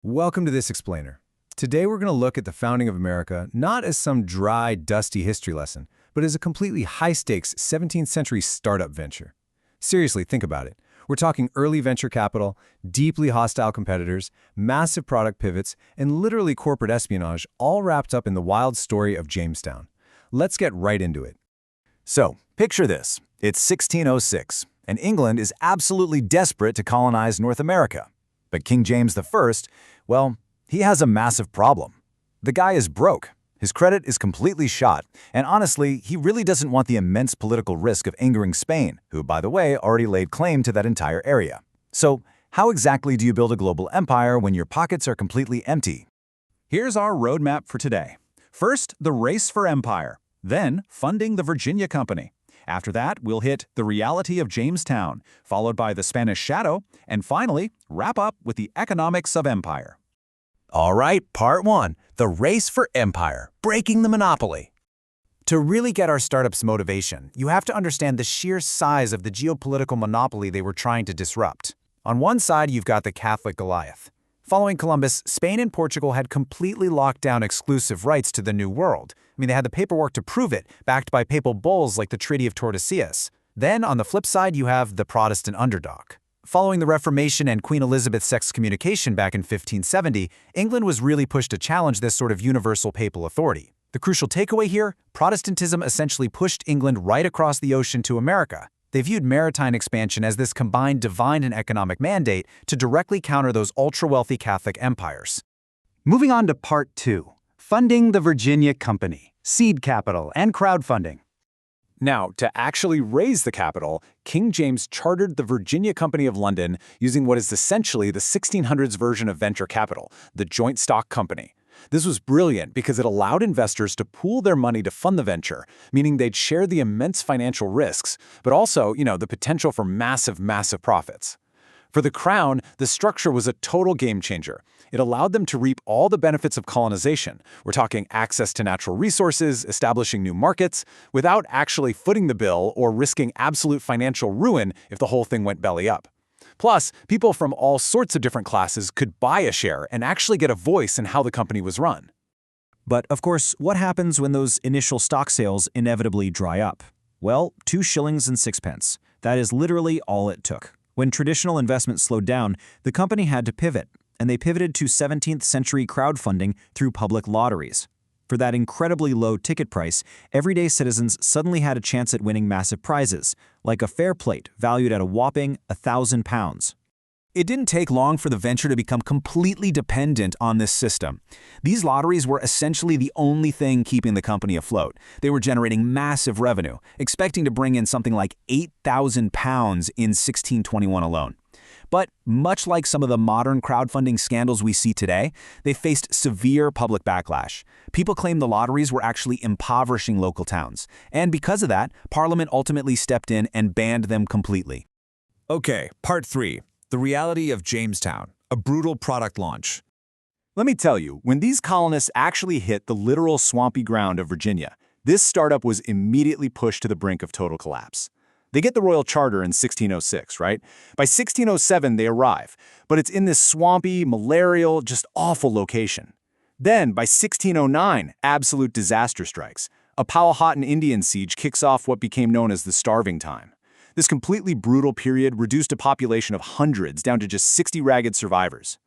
Welcome to This Explainer. Today we're going to look at the founding of America not as some dry, dusty history lesson, but as a completely high-stakes 17th century startup venture. Seriously, think about it. We're talking early venture capital, deeply hostile competitors, massive product pivots, and literally corporate espionage, all wrapped up in the wild story of Jamestown. Let's get right into it. So, picture this. It's 1606, and England is absolutely desperate to colonize North America. But King James I, well, he has a massive problem. The guy is broke. His credit is completely shot, and honestly, he really doesn't want the immense political risk of angering Spain, who, by the way, already laid claim to that entire area. So, how exactly do you build a global empire when your pockets are completely empty? Here's our roadmap for today. First, the race for empire. Then, funding the Virginia Company. After that, we'll hit the reality of Jamestown, followed by the Spanish shadow, and finally, wrap up with the economics of empire. All right, part one, the race for empire, breaking the monopoly. To really get our startup's motivation, you have to understand the sheer size of the geopolitical monopoly they were trying to disrupt. On one side, you've got the Catholic Goliath. Following Columbus, Spain and Portugal had completely locked down exclusive rights to the New World. They had the paperwork to prove it, backed by papal bulls like the Treaty of Tordesillas. Then, on the flip side, you have the Protestant underdog. Following the Reformation and Queen Elizabeth's excommunication back in 1570, England was really pushed to challenge this sort of universal papal authority. The crucial takeaway here, Protestantism essentially pushed England right across the ocean to America. They viewed maritime expansion as this combined divine and economic mandate to directly counter those ultra-wealthy Catholic empires. Moving on to part two, funding the Virginia Company, seed capital, and crowdfunding. Now, to actually raise the capital, King James chartered the Virginia Company of London using what is essentially the 1600s version of venture capital, the joint stock company. This was brilliant because it allowed investors to pool their money to fund the venture, meaning they'd share the immense financial risks, but also, the potential for massive profits. For the Crown, the structure was a total game changer. It allowed them to reap all the benefits of colonization. We're talking access to natural resources, establishing new markets, without actually footing the bill or risking absolute financial ruin if the whole thing went belly up. Plus, people from all sorts of different classes could buy a share and actually get a voice in how the company was run. But, of course, what happens when those initial stock sales inevitably dry up? Well, 2 shillings and 6 pence. That is literally all it took. When traditional investment slowed down, the company had to pivot, and they pivoted to 17th century crowdfunding through public lotteries. For that incredibly low ticket price, everyday citizens suddenly had a chance at winning massive prizes, like a fair plate valued at a whopping £1,000. It didn't take long for the venture to become completely dependent on this system. These lotteries were essentially the only thing keeping the company afloat. They were generating massive revenue, expecting to bring in something like £8,000 in 1621 alone. But much like some of the modern crowdfunding scandals we see today, they faced severe public backlash. People claimed the lotteries were actually impoverishing local towns. And because of that, Parliament ultimately stepped in and banned them completely. Okay, part 3. The reality of Jamestown, a brutal product launch. Let me tell you, when these colonists actually hit the literal swampy ground of Virginia, this startup was immediately pushed to the brink of total collapse. They get the royal charter in 1606, right? By 1607, they arrive, but it's in this swampy, malarial, just awful location. Then, by 1609, absolute disaster strikes. A Powhatan Indian siege kicks off what became known as the Starving Time. This completely brutal period reduced a population of hundreds down to just 60 ragged survivors.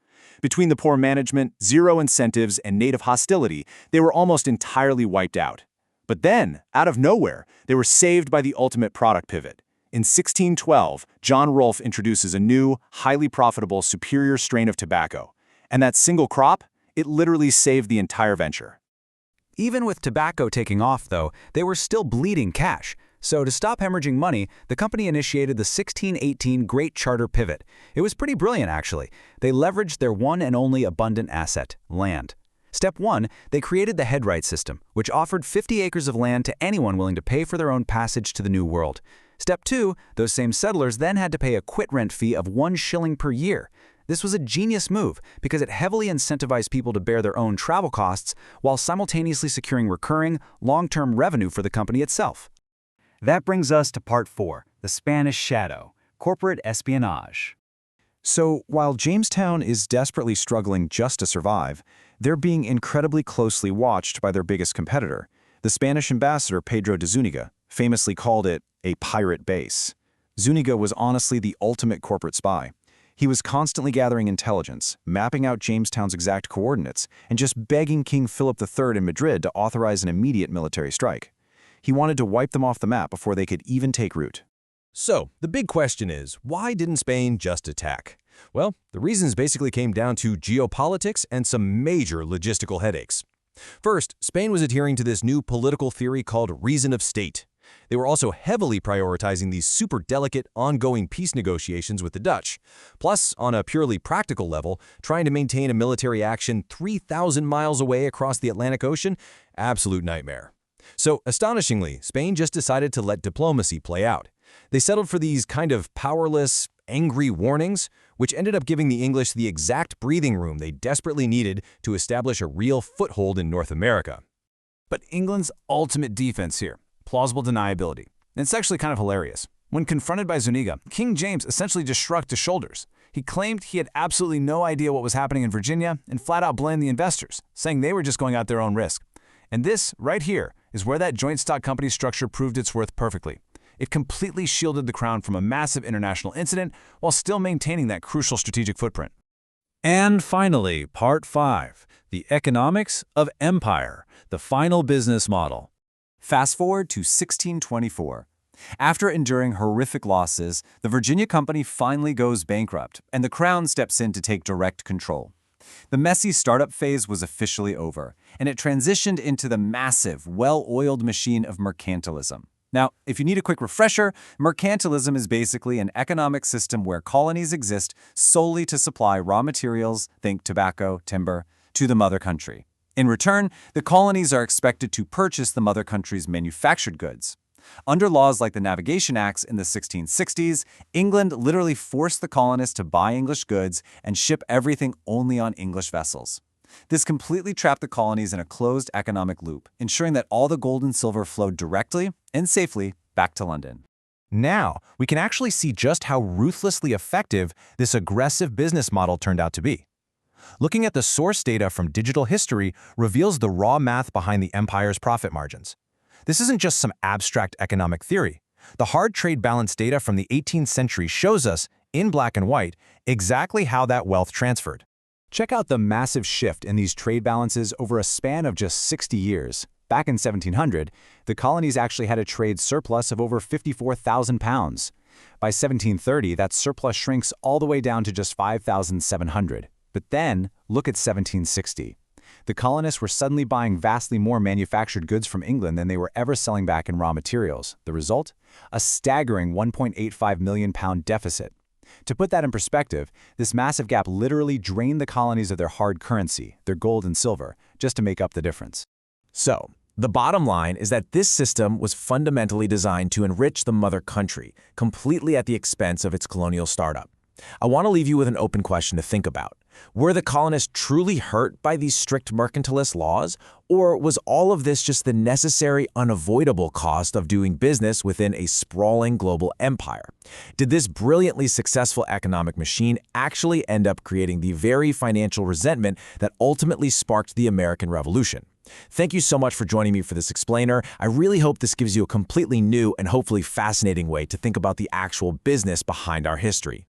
Between the poor management, zero incentives, and native hostility, they were almost entirely wiped out. But then, out of nowhere, they were saved by the ultimate product pivot. In 1612, John Rolfe introduces a new, highly profitable, superior strain of tobacco. And that single crop, it literally saved the entire venture. Even with tobacco taking off, though, they were still bleeding cash. So to stop hemorrhaging money, the company initiated the 1618 Great Charter Pivot. It was pretty brilliant, actually. They leveraged their one and only abundant asset, land. Step 1, they created the headright system, which offered 50 acres of land to anyone willing to pay for their own passage to the New World. Step 2, those same settlers then had to pay a quit-rent fee of 1 shilling per year. This was a genius move because it heavily incentivized people to bear their own travel costs while simultaneously securing recurring, long-term revenue for the company itself. That brings us to part 4, the Spanish shadow, corporate espionage. So while Jamestown is desperately struggling just to survive, they're being incredibly closely watched by their biggest competitor. The Spanish ambassador Pedro de Zúñiga famously called it a pirate base. Zúñiga was honestly the ultimate corporate spy. He was constantly gathering intelligence, mapping out Jamestown's exact coordinates, and just begging King Philip III in Madrid to authorize an immediate military strike. He wanted to wipe them off the map before they could even take root. So, the big question is, why didn't Spain just attack? Well, the reasons basically came down to geopolitics and some major logistical headaches. First, Spain was adhering to this new political theory called reason of state. They were also heavily prioritizing these super delicate, ongoing peace negotiations with the Dutch. Plus, on a purely practical level, trying to maintain a military action 3,000 miles away across the Atlantic Ocean, absolute nightmare. So, astonishingly, Spain just decided to let diplomacy play out. They settled for these kind of powerless, angry warnings, which ended up giving the English the exact breathing room they desperately needed to establish a real foothold in North America. But England's ultimate defense here, plausible deniability. And it's actually kind of hilarious. When confronted by Zúñiga, King James essentially just shrugged his shoulders. He claimed he had absolutely no idea what was happening in Virginia and flat out blamed the investors, saying they were just going at their own risk. And this, right here, is where that joint stock company structure proved its worth perfectly. It completely shielded the crown from a massive international incident while still maintaining that crucial strategic footprint. And finally, Part 5, the economics of empire, the final business model. Fast forward to 1624. After enduring horrific losses, the Virginia Company finally goes bankrupt, and the Crown steps in to take direct control. The messy startup phase was officially over, and it transitioned into the massive, well-oiled machine of mercantilism. Now, if you need a quick refresher, mercantilism is basically an economic system where colonies exist solely to supply raw materials, think tobacco, timber, to the mother country. In return, the colonies are expected to purchase the mother country's manufactured goods. Under laws like the Navigation Acts in the 1660s, England literally forced the colonists to buy English goods and ship everything only on English vessels. This completely trapped the colonies in a closed economic loop, ensuring that all the gold and silver flowed directly and safely back to London. Now, we can actually see just how ruthlessly effective this aggressive business model turned out to be. Looking at the source data from digital history reveals the raw math behind the empire's profit margins. This isn't just some abstract economic theory. The hard trade balance data from the 18th century shows us, in black and white, exactly how that wealth transferred. Check out the massive shift in these trade balances over a span of just 60 years. Back in 1700, the colonies actually had a trade surplus of over 54,000 pounds. By 1730, that surplus shrinks all the way down to just 5,700. But then, look at 1760. The colonists were suddenly buying vastly more manufactured goods from England than they were ever selling back in raw materials. The result? A staggering 1.85 million pound deficit. To put that in perspective, this massive gap literally drained the colonies of their hard currency, their gold and silver, just to make up the difference. So, the bottom line is that this system was fundamentally designed to enrich the mother country, completely at the expense of its colonial startup. I want to leave you with an open question to think about. Were the colonists truly hurt by these strict mercantilist laws, or was all of this just the necessary, unavoidable cost of doing business within a sprawling global empire? Did this brilliantly successful economic machine actually end up creating the very financial resentment that ultimately sparked the American Revolution? Thank you so much for joining me for this explainer. I really hope this gives you a completely new and hopefully fascinating way to think about the actual business behind our history.